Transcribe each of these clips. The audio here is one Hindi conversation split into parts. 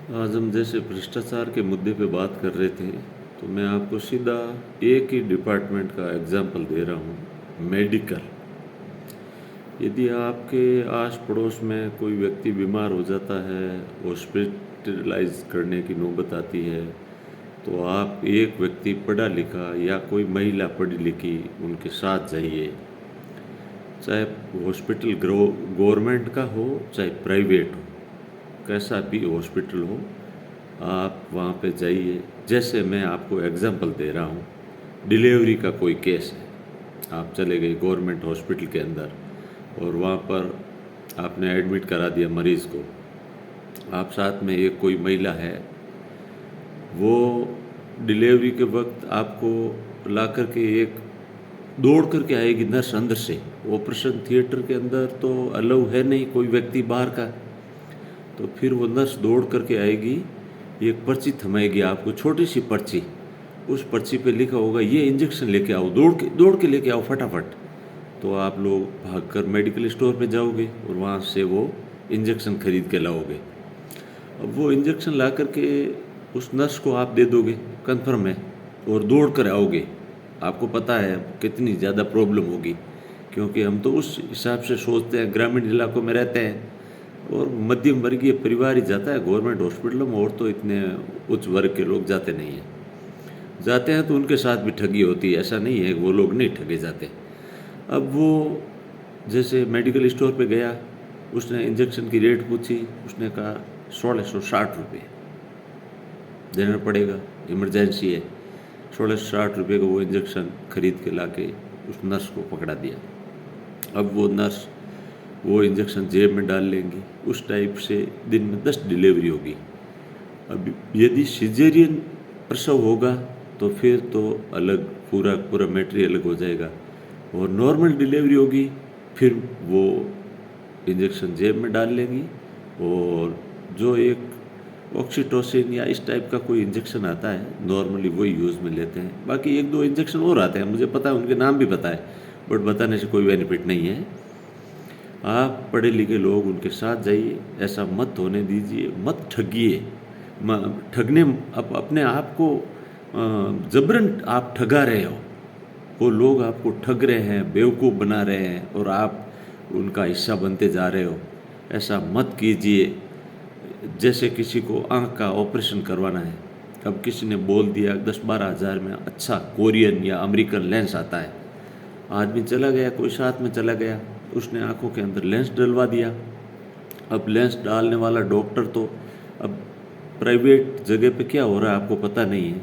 आज हम जैसे भ्रष्टाचार के मुद्दे पे बात कर रहे थे, तो मैं आपको सीधा एक ही डिपार्टमेंट का एग्जांपल दे रहा हूँ, मेडिकल। यदि आपके आस पड़ोस में कोई व्यक्ति बीमार हो जाता है, हॉस्पिटलाइज करने की नौबत आती है, तो आप एक व्यक्ति पढ़ा लिखा या कोई महिला पढ़ी लिखी उनके साथ जाइए। चाहे हॉस्पिटल गवर्नमेंट का हो चाहे प्राइवेट हो, कैसा भी हॉस्पिटल हो, आप वहाँ पे जाइए। जैसे मैं आपको एग्जांपल दे रहा हूँ, डिलीवरी का कोई केस है, आप चले गए गवर्नमेंट हॉस्पिटल के अंदर और वहाँ पर आपने एडमिट करा दिया मरीज़ को। आप साथ में एक कोई महिला है, वो डिलीवरी के वक्त आपको ला कर के एक दौड़ करके आएगी नर्स अंदर से। ऑपरेशन थिएटर के अंदर तो अलाउ है नहीं कोई व्यक्ति बाहर का, तो फिर वो नर्स दौड़ करके आएगी, एक पर्ची थमाएगी आपको, छोटी सी पर्ची। उस पर्ची पे लिखा होगा ये इंजेक्शन लेके आओ, दौड़ के लेके आओ फटाफट। तो आप लोग भागकर मेडिकल स्टोर पे जाओगे और वहाँ से वो इंजेक्शन खरीद के लाओगे। अब वो इंजेक्शन ला करके उस नर्स को आप दे दोगे, कन्फर्म है, और दौड़ कर आओगे। आपको पता है कितनी ज़्यादा प्रॉब्लम होगी, क्योंकि हम तो उस हिसाब से सोचते हैं, ग्रामीण इलाकों में रहते हैं और मध्यम वर्गीय परिवार ही जाता है गवर्नमेंट हॉस्पिटलों में, और तो इतने उच्च वर्ग के लोग जाते नहीं हैं। जाते हैं तो उनके साथ भी ठगी होती है, ऐसा नहीं है वो लोग नहीं ठगे जाते। अब वो जैसे मेडिकल स्टोर पे गया, उसने इंजेक्शन की रेट पूछी, उसने कहा 1660 रुपये देना पड़ेगा, इमरजेंसी है। 1660 रुपये का वो इंजेक्शन खरीद के ला के उस नर्स को पकड़ा दिया। अब वो नर्स वो इंजेक्शन जेब में डाल लेंगी। उस टाइप से दिन में 10 डिलीवरी होगी। अब यदि सिजेरियन प्रसव होगा तो फिर तो अलग पूरा मैटर अलग हो जाएगा, और नॉर्मल डिलीवरी होगी फिर वो इंजेक्शन जेब में डाल लेंगी, और जो एक ऑक्सीटोसिन या इस टाइप का कोई इंजेक्शन आता है नॉर्मली वही यूज़ में लेते हैं। बाकी एक दो इंजेक्शन और आते हैं, मुझे पता है, उनके नाम भी पता है, बट बताने से कोई बेनिफिट नहीं है। आप पढ़े लिखे लोग उनके साथ जाइए, ऐसा मत होने दीजिए, मत ठगिए। ठगने अपने आप को जबरन आप ठगा रहे हो, वो लोग आपको ठग रहे हैं, बेवकूफ़ बना रहे हैं, और आप उनका हिस्सा बनते जा रहे हो। ऐसा मत कीजिए। जैसे किसी को आँख का ऑपरेशन करवाना है, अब किसी ने बोल दिया 10-12 हज़ार में अच्छा कोरियन या अमेरिकन लेंस आता है, आदमी चला गया, कोई साथ में चला गया, उसने आंखों के अंदर लेंस डलवा दिया। अब लेंस डालने वाला डॉक्टर तो, अब प्राइवेट जगह पे क्या हो रहा है आपको पता नहीं है,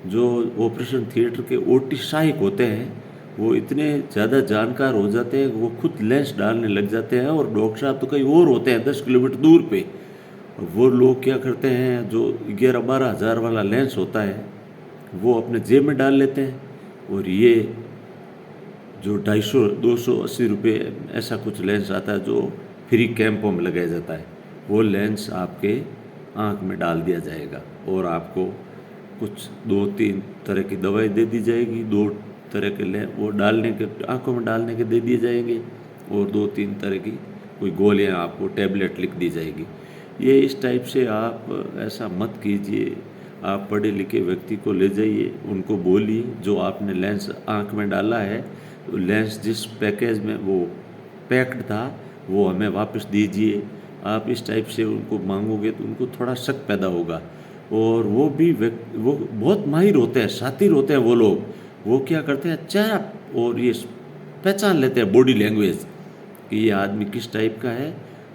जो ऑपरेशन थिएटर के ओटी सहायक होते हैं वो इतने ज़्यादा जानकार हो जाते हैं, वो खुद लेंस डालने लग जाते हैं, और डॉक्टर साहब तो कहीं और होते हैं 10 किलोमीटर दूर पे। वो लोग क्या करते हैं, जो 11-12 हज़ार वाला लेंस होता है वो अपने जेब में डाल लेते हैं, और ये जो 250-280 रुपये ऐसा कुछ लेंस आता है जो फ्री कैंपों में लगाया जाता है, वो लेंस आपके आँख में डाल दिया जाएगा, और आपको कुछ 2-3 तरह की दवाई दे दी जाएगी, 2 तरह के वो डालने के, आँखों में डालने के दे दिए जाएंगे, और 2-3 तरह की कोई गोलियाँ आपको टैबलेट लिख दी जाएगी। ये इस टाइप से आप ऐसा मत कीजिए। आप पढ़े लिखे व्यक्ति को ले जाइए, उनको बोलिए जो आपने लेंस आँख में डाला है, तो लेंस जिस पैकेज में वो पैक्ड था वो हमें वापस दीजिए। आप इस टाइप से उनको मांगोगे तो उनको थोड़ा शक पैदा होगा, और वो बहुत माहिर होते हैं, शातिर होते हैं वो लोग। वो क्या करते हैं, चेहरा और ये पहचान लेते हैं, बॉडी लैंग्वेज, कि ये आदमी किस टाइप का है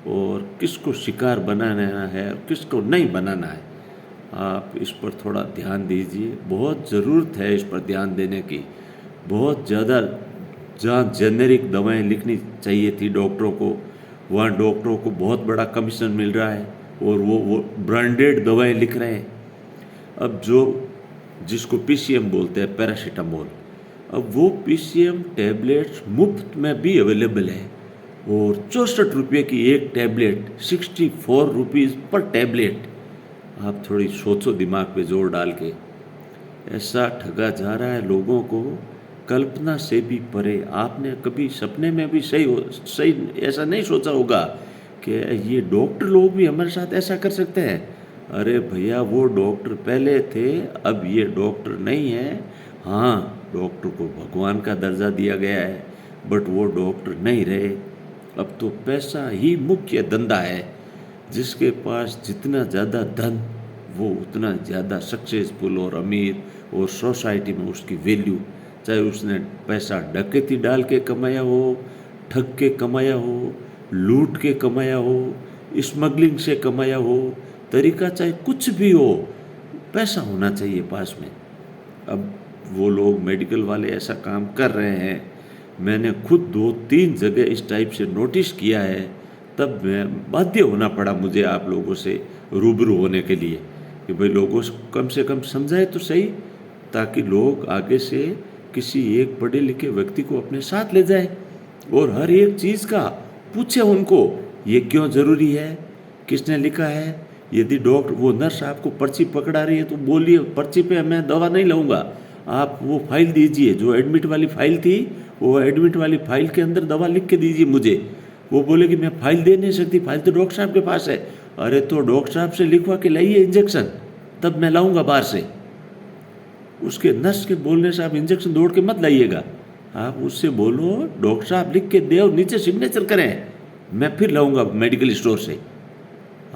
और किसको शिकार बनाना है और किसको नहीं बनाना है। आप इस पर थोड़ा ध्यान दीजिए, बहुत ज़रूरत है इस पर ध्यान देने की। बहुत ज़्यादा, जहाँ जेनेरिक दवाएं लिखनी चाहिए थी डॉक्टरों को, वहाँ डॉक्टरों को बहुत बड़ा कमीशन मिल रहा है, और वो ब्रांडेड दवाएं लिख रहे हैं। अब जिसको पीसीएम बोलते हैं, पैरासीटामोल, अब वो पीसीएम टैबलेट्स मुफ्त में भी अवेलेबल है, और 64 रुपये की एक टैबलेट, 64 रुपीज़ पर टैबलेट। आप थोड़ी सोचो दिमाग पे जोर डाल के, ऐसा ठगा जा रहा है लोगों को, कल्पना से भी परे। आपने कभी सपने में भी सही ऐसा नहीं सोचा होगा कि ये डॉक्टर लोग भी हमारे साथ ऐसा कर सकते हैं। अरे भैया वो डॉक्टर पहले थे, अब ये डॉक्टर नहीं है। हाँ, डॉक्टर को भगवान का दर्जा दिया गया है, बट वो डॉक्टर नहीं रहे। अब तो पैसा ही मुख्य धंधा है। जिसके पास जितना ज़्यादा धन, वो उतना ज़्यादा सक्सेसफुल और अमीर, और सोसाइटी में उसकी वैल्यू। चाहे उसने पैसा डकैती डाल के कमाया हो, ठग के कमाया हो, लूट के कमाया हो, स्मगलिंग से कमाया हो, तरीका चाहे कुछ भी हो, पैसा होना चाहिए पास में। अब वो लोग मेडिकल वाले ऐसा काम कर रहे हैं। मैंने खुद 2-3 जगह इस टाइप से नोटिस किया है, तब मैं बाध्य होना पड़ा मुझे आप लोगों से रूबरू होने के लिए कि भाई लोगों से कम समझाए तो सही, ताकि लोग आगे से किसी एक पढ़े लिखे व्यक्ति को अपने साथ ले जाए और हर एक चीज़ का पूछे उनको, ये क्यों ज़रूरी है, किसने लिखा है। यदि डॉक्टर वो नर्स आपको पर्ची पकड़ा रही है तो बोलिए पर्ची पे मैं दवा नहीं लूँगा, आप वो फाइल दीजिए, जो एडमिट वाली फाइल थी वो एडमिट वाली फाइल के अंदर दवा लिख के दीजिए मुझे। वो बोलेगी मैं फाइल दे नहीं सकती, फाइल तो डॉक्टर साहब के पास है। अरे तो डॉक्टर साहब से लिखवा के लाइए इंजेक्शन, तब मैं लाऊंगा बाहर से। उसके नर्स के बोलने से आप इंजेक्शन दौड़ के मत लाइएगा, आप उससे बोलो डॉक्टर साहब लिख के दे और नीचे सिग्नेचर करें, मैं फिर लाऊंगा मेडिकल स्टोर से।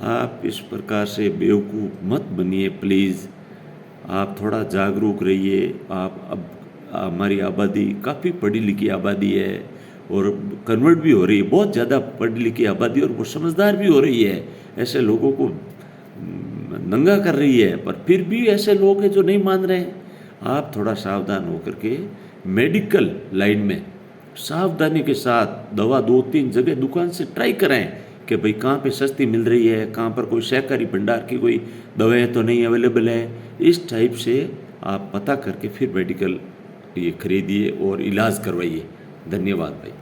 आप इस प्रकार से बेवकूफ़ मत बनिए प्लीज़, आप थोड़ा जागरूक रहिए। आप अब हमारी आबादी काफ़ी पढ़ी लिखी आबादी है और कन्वर्ट भी हो रही है, बहुत ज़्यादा पढ़ी लिखी आबादी, और वो समझदार भी हो रही है, ऐसे लोगों को नंगा कर रही है। पर फिर भी ऐसे लोग हैं जो नहीं मान रहे हैं। आप थोड़ा सावधान होकर के मेडिकल लाइन में सावधानी के साथ दवा 2-3 जगह दुकान से ट्राई कराएं कि भाई कहाँ पे सस्ती मिल रही है, कहाँ पर कोई सहकारी भंडार की कोई दवाएं तो नहीं अवेलेबल है। इस टाइप से आप पता करके फिर मेडिकल ये खरीदिए और इलाज करवाइए। धन्यवाद भाई।